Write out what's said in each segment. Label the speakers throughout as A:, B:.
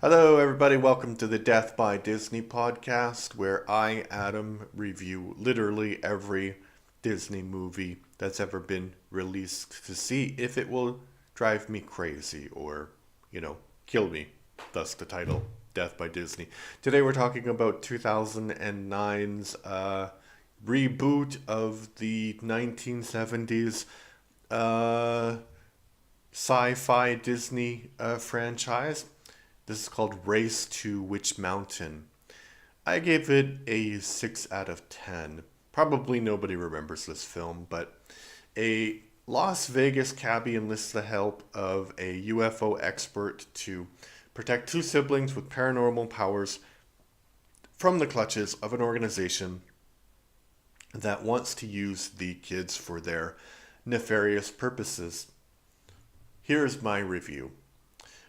A: Hello, everybody. Welcome to the Death by Disney podcast, where I, Adam, review literally every Disney movie that's ever been released to see if it will drive me crazy or, kill me. Thus the title, Death by Disney. Today we're talking about 2009's reboot of the 1970s uh, sci-fi Disney franchise. This is called Race to Witch Mountain. I gave it a 6 out of 10. Probably nobody remembers this film, but a Las Vegas cabbie enlists the help of a UFO expert to protect two siblings with paranormal powers from the clutches of an organization that wants to use the kids for their nefarious purposes. Here's my review.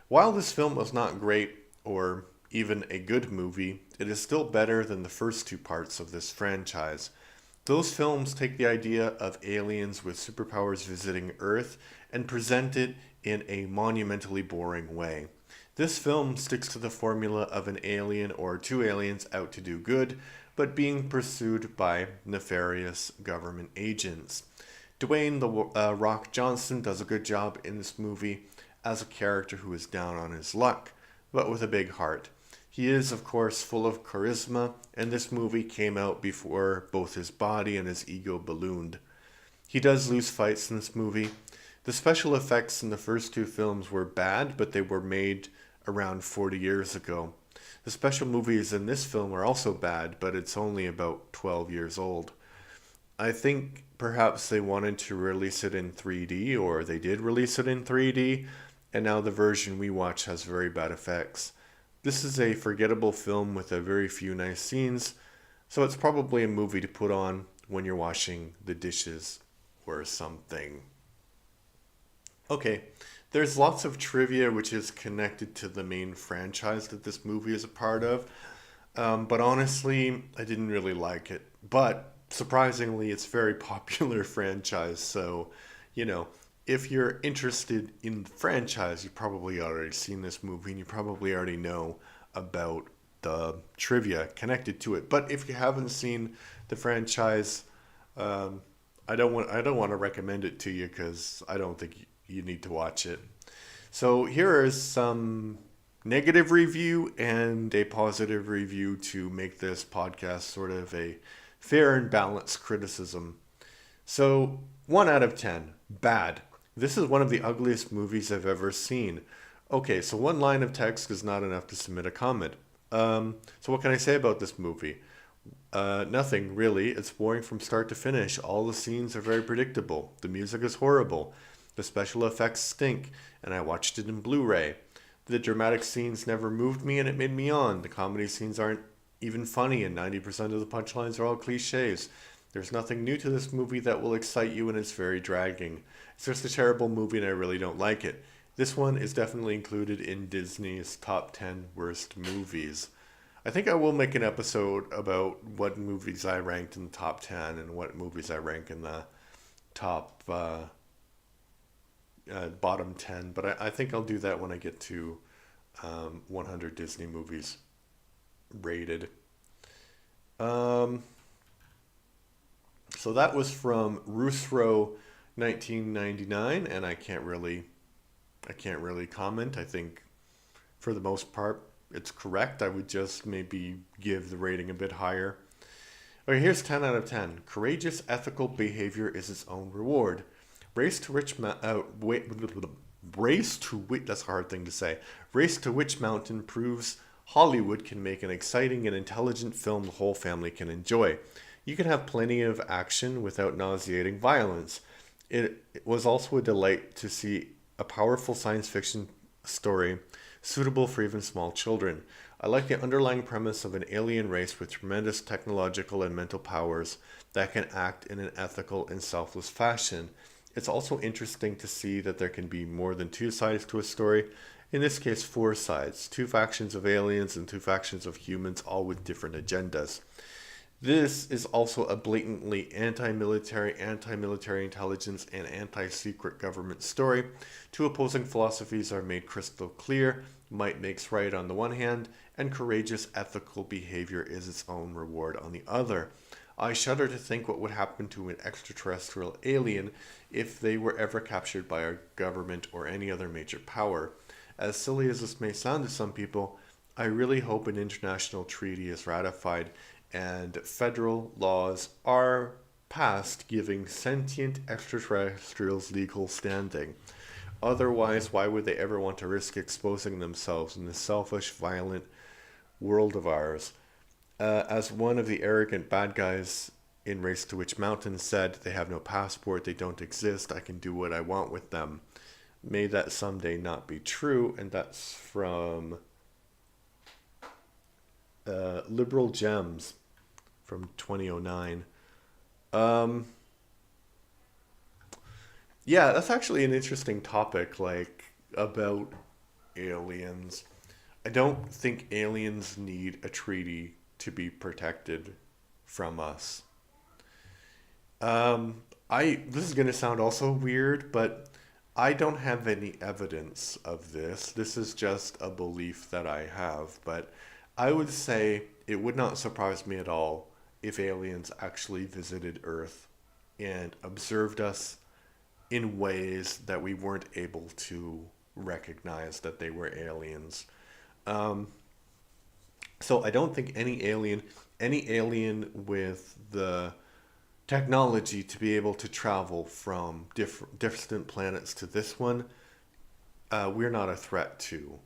A: While this film was not great or even a good movie, it is still better than the first two parts of this franchise. Those films take the idea of aliens with superpowers visiting Earth and present it in a monumentally boring way. This film sticks to the formula of an alien or two aliens out to do good, but being pursued by nefarious government agents. Dwayne The Rock Johnson does a good job in this movie as a character who is down on his luck, but with a big heart. He is, of course, full of charisma, and this movie came out before both his body and his ego ballooned. He does lose fights in this movie. The special effects in the first two films were bad, but they were made around 40 years ago. The special movies in this film are also bad, but it's only about 12 years old. I think perhaps they wanted to release it in 3D, or they did release it in 3D, and now the version we watch has very bad effects. This is a forgettable film with a very few nice scenes, so it's probably a movie to put on when you're washing the dishes or something. Okay, there's lots of trivia which is connected to the main franchise that this movie is a part of, but honestly, I didn't really like it. But surprisingly, it's a very popular franchise, so, if you're interested in the franchise, you've probably already seen this movie and you probably already know about the trivia connected to it. But if you haven't seen the franchise, I don't want to recommend it to you because I don't think you need to watch it. So here is some negative review and a positive review to make this podcast sort of a fair and balanced criticism. So 1 out of 10, bad. This is one of the ugliest movies I've ever seen. Okay, so one line of text is not enough to submit a comment. So what can I say about this movie? Nothing, really. It's boring from start to finish. All the scenes are very predictable. The music is horrible. The special effects stink, and I watched it in Blu-ray. The dramatic scenes never moved me, and it made me yawn. The comedy scenes aren't even funny, and 90% of the punchlines are all cliches. There's nothing new to this movie that will excite you, and it's very dragging. It's just a terrible movie, and I really don't like it. This one is definitely included in Disney's top 10 worst movies. I think I will make an episode about what movies I ranked in the top 10 and what movies I rank in the top bottom 10, but I think I'll do that when I get to 100 Disney movies rated. So that was from Rusro 1999, and I can't really comment. I think for the most part it's correct. I would just maybe give the rating a bit higher. Okay, here's 10 out of 10. Courageous ethical behavior is its own reward. Race to Witch that's a hard thing to say. Race to Witch Mountain proves Hollywood can make an exciting and intelligent film the whole family can enjoy. You can have plenty of action without nauseating violence. It was also a delight to see a powerful science fiction story suitable for even small children. I like the underlying premise of an alien race with tremendous technological and mental powers that can act in an ethical and selfless fashion. It's also interesting to see that there can be more than two sides to a story. In this case, 4 sides, 2 factions of aliens and 2 factions of humans, all with different agendas. This is also a blatantly anti-military intelligence, and anti-secret government story. 2 opposing philosophies are made crystal clear, might makes right on the one hand, and courageous ethical behavior is its own reward on the other. I shudder to think what would happen to an extraterrestrial alien if they were ever captured by our government or any other major power. As silly as this may sound to some people, I really hope an international treaty is ratified and federal laws are passed giving sentient extraterrestrials legal standing. Otherwise, why would they ever want to risk exposing themselves in this selfish, violent world of ours? As one of the arrogant bad guys in Race to Witch Mountain said, they have no passport, they don't exist, I can do what I want with them. May that someday not be true. And that's from Liberal Gems from 2009. Yeah, that's actually an interesting topic, like about aliens. I don't think aliens need a treaty to be protected from us. I This is gonna sound also weird, but I don't have any evidence of this. This is just a belief that I have, but I would say it would not surprise me at all if aliens actually visited Earth and observed us in ways that we weren't able to recognize that they were aliens. Um, so I don't think any alien with the technology to be able to travel from different distant planets to this one, we're not a threat to.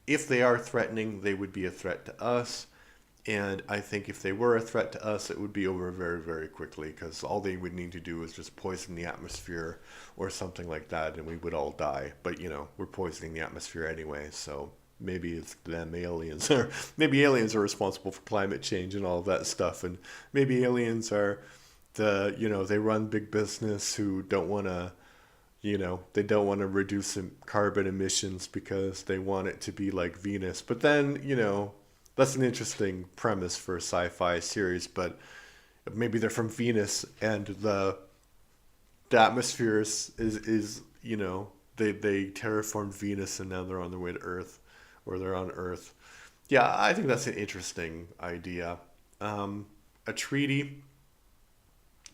A: If they are threatening, they would be a threat to us. And I think if they were a threat to us, it would be over very, very quickly because all they would need to do is just poison the atmosphere or something like that, and we would all die. But we're poisoning the atmosphere anyway, so maybe it's them aliens are maybe aliens are responsible for climate change and all of that stuff, and maybe aliens are they run big business who don't want to they don't want to reduce carbon emissions because they want it to be like Venus. But then, that's an interesting premise for a sci-fi series, but maybe they're from Venus and the atmosphere is they terraformed Venus and now they're on their way to Earth, or they're on Earth. Yeah, I think that's an interesting idea. A treaty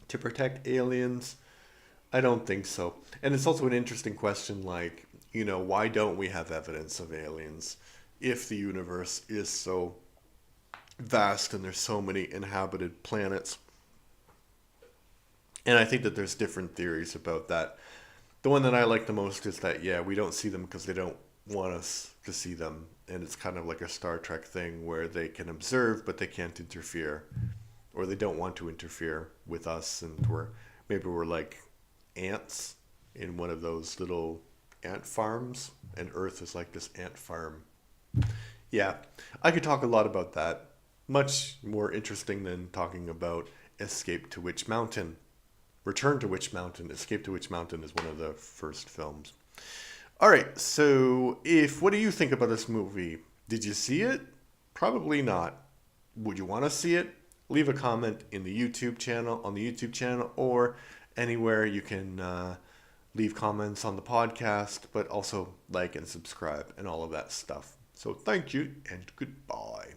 A: to protect aliens? I don't think so. And it's also an interesting question, like, why don't we have evidence of aliens if the universe is so vast and there's so many inhabited planets? And I think that there's different theories about that. The one that I like the most is that, yeah, we don't see them because they don't want us to see them. And it's kind of like a Star Trek thing where they can observe, but they can't interfere. Or they don't want to interfere with us. And maybe we're like ants in one of those little ant farms. And Earth is like this ant farm. Yeah, I could talk a lot about that. Much more interesting than talking about Escape to Witch Mountain. Return to Witch Mountain. Escape to Witch Mountain is one of the first films. All right, so what do you think about this movie? Did you see it? Probably not. Would you want to see it? Leave a comment in the YouTube channel, on the YouTube channel, or anywhere you can leave comments on the podcast, but also like and subscribe and all of that stuff. So thank you and goodbye.